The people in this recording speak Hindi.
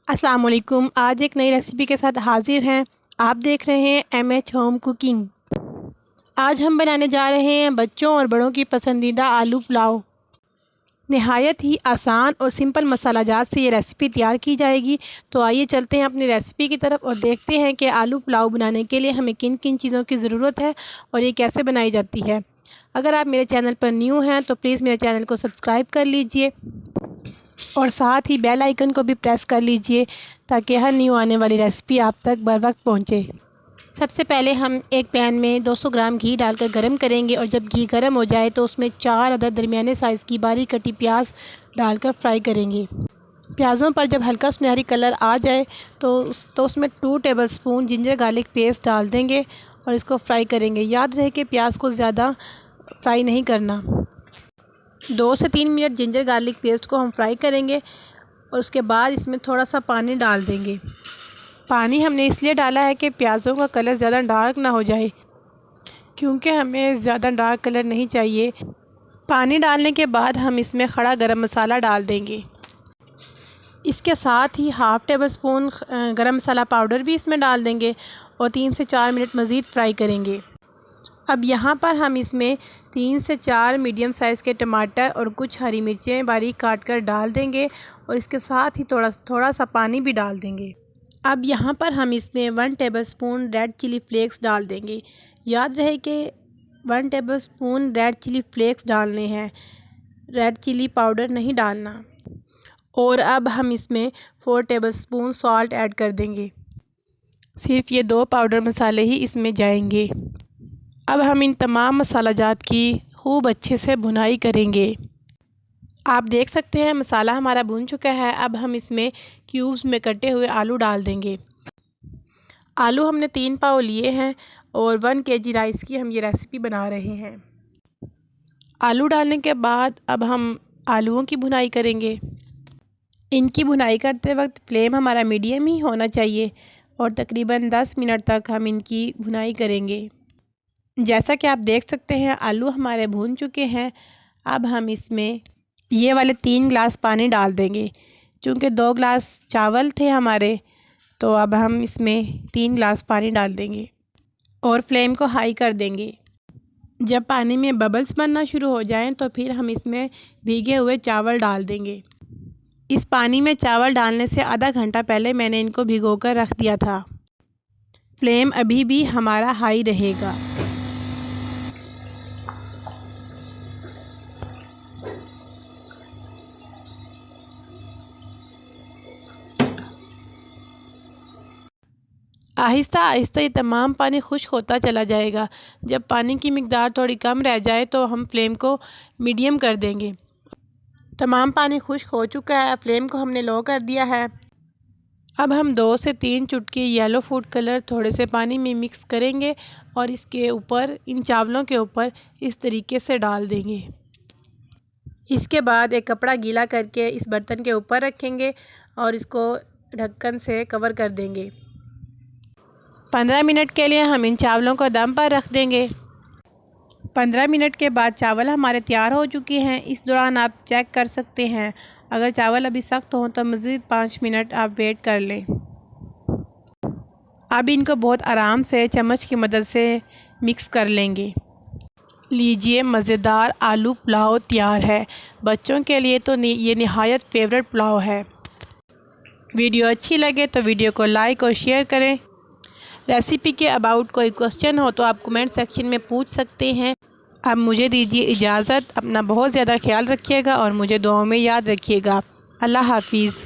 अस्सलाम वालेकुम। आज एक नई रेसिपी के साथ हाज़िर हैं। आप देख रहे हैं MH होम कुकिंग। आज हम बनाने जा रहे हैं बच्चों और बड़ों की पसंदीदा आलू पुलाव। नहायत ही आसान और सिंपल मसाला जात से ये रेसिपी तैयार की जाएगी। तो आइए चलते हैं अपनी रेसिपी की तरफ और देखते हैं कि आलू पुलाव बनाने के लिए हमें किन किन चीज़ों की ज़रूरत है और ये कैसे बनाई जाती है। अगर आप मेरे चैनल पर न्यू हैं तो प्लीज़ मेरे चैनल को सब्सक्राइब कर लीजिए और साथ ही बेल आइकन को भी प्रेस कर लीजिए ताकि हर न्यू आने वाली रेसिपी आप तक बर वक्त पहुँचे। सबसे पहले हम एक पैन में 200 ग्राम घी डालकर गरम करेंगे और जब घी गरम हो जाए तो उसमें 4 अदद दरमियाने साइज़ की बारीक कटी प्याज डालकर फ्राई करेंगे। प्याज़ों पर जब हल्का सुनहरी कलर आ जाए तो उसमें 2 टेबलस्पून जिंजर गार्लिक पेस्ट डाल देंगे और इसको फ्राई करेंगे। याद रहे कि प्याज को ज़्यादा फ्राई नहीं करना। 2 से 3 मिनट जिंजर गार्लिक पेस्ट को हम फ्राई करेंगे और उसके बाद इसमें थोड़ा सा पानी डाल देंगे। पानी हमने इसलिए डाला है कि प्याज़ों का कलर ज़्यादा डार्क ना हो जाए, क्योंकि हमें ज़्यादा डार्क कलर नहीं चाहिए। पानी डालने के बाद हम इसमें खड़ा गरम मसाला डाल देंगे। इसके साथ ही हाफ़ टेबल स्पून गरम मसाला पाउडर भी इसमें डाल देंगे और 3 से 4 मिनट मज़ीद फ्राई करेंगे। अब यहाँ पर हम इसमें 3 से 4 मीडियम साइज़ के टमाटर और कुछ हरी मिर्चें बारीक काट कर डाल देंगे और इसके साथ ही थोड़ा सा पानी भी डाल देंगे। अब यहाँ पर हम इसमें 1 टेबलस्पून रेड चिली फ्लेक्स डाल देंगे। याद रहे कि 1 टेबलस्पून रेड चिली फ्लेक्स डालने हैं, रेड चिली पाउडर नहीं डालना। और अब हम इसमें 4 टेबलस्पून सॉल्ट ऐड कर देंगे। सिर्फ ये 2 पाउडर मसाले ही इसमें जाएंगे। अब हम इन तमाम मसाला जात की खूब अच्छे से भुनाई करेंगे। आप देख सकते हैं मसाला हमारा भुन चुका है। अब हम इसमें क्यूब्स में कटे हुए आलू डाल देंगे। आलू हमने 3 पाव लिए हैं और 1 kg राइस की हम ये रेसिपी बना रहे हैं। आलू डालने के बाद अब हम आलूओं की भुनाई करेंगे। इनकी भुनाई करते वक्त फ्लेम हमारा मीडियम ही होना चाहिए और तकरीबन 10 मिनट तक हम इनकी भुनाई करेंगे। जैसा कि आप देख सकते हैं आलू हमारे भून चुके हैं। अब हम इसमें ये वाले 3 गिलास पानी डाल देंगे। चूँकि 2 गिलास चावल थे हमारे, तो अब हम इसमें 3 गिलास पानी डाल देंगे और फ्लेम को हाई कर देंगे। जब पानी में बबल्स बनना शुरू हो जाएं तो फिर हम इसमें भीगे हुए चावल डाल देंगे। इस पानी में चावल डालने से आधा घंटा पहले मैंने इनको भिगोकर रख दिया था। फ्लेम अभी भी हमारा हाई रहेगा। आहिस्ता आहिस्ता ये तमाम पानी खुश्क होता चला जाएगा। जब पानी की मिकदार थोड़ी कम रह जाए तो हम फ्लेम को मीडियम कर देंगे। तमाम पानी खुश्क हो चुका है, फ्लेम को हमने लो कर दिया है। अब हम 2 से 3 चुटकी येलो फूड कलर थोड़े से पानी में मिक्स करेंगे और इसके ऊपर, इन चावलों के ऊपर इस तरीके से डाल देंगे। इसके बाद एक कपड़ा गीला करके इस बर्तन के ऊपर रखेंगे और इसको ढक्कन से कवर कर देंगे। 15 मिनट के लिए हम इन चावलों को दम पर रख देंगे। 15 मिनट के बाद चावल हमारे तैयार हो चुके हैं। इस दौरान आप चेक कर सकते हैं, अगर चावल अभी सख्त हों तो मज़ीद 5 मिनट आप वेट कर लें। अब इनको बहुत आराम से चम्मच की मदद से मिक्स कर लेंगे। लीजिए, मज़ेदार आलू पुलाव तैयार है। बच्चों के लिए तो ये नहायत फेवरेट पुलाव है। वीडियो अच्छी लगे तो वीडियो को लाइक और शेयर करें। रेसिपी के अबाउट कोई क्वेश्चन हो तो आप कमेंट सेक्शन में पूछ सकते हैं। अब मुझे दीजिए इजाज़त। अपना बहुत ज़्यादा ख्याल रखिएगा और मुझे दुआओं में याद रखिएगा। अल्लाह हाफिज़।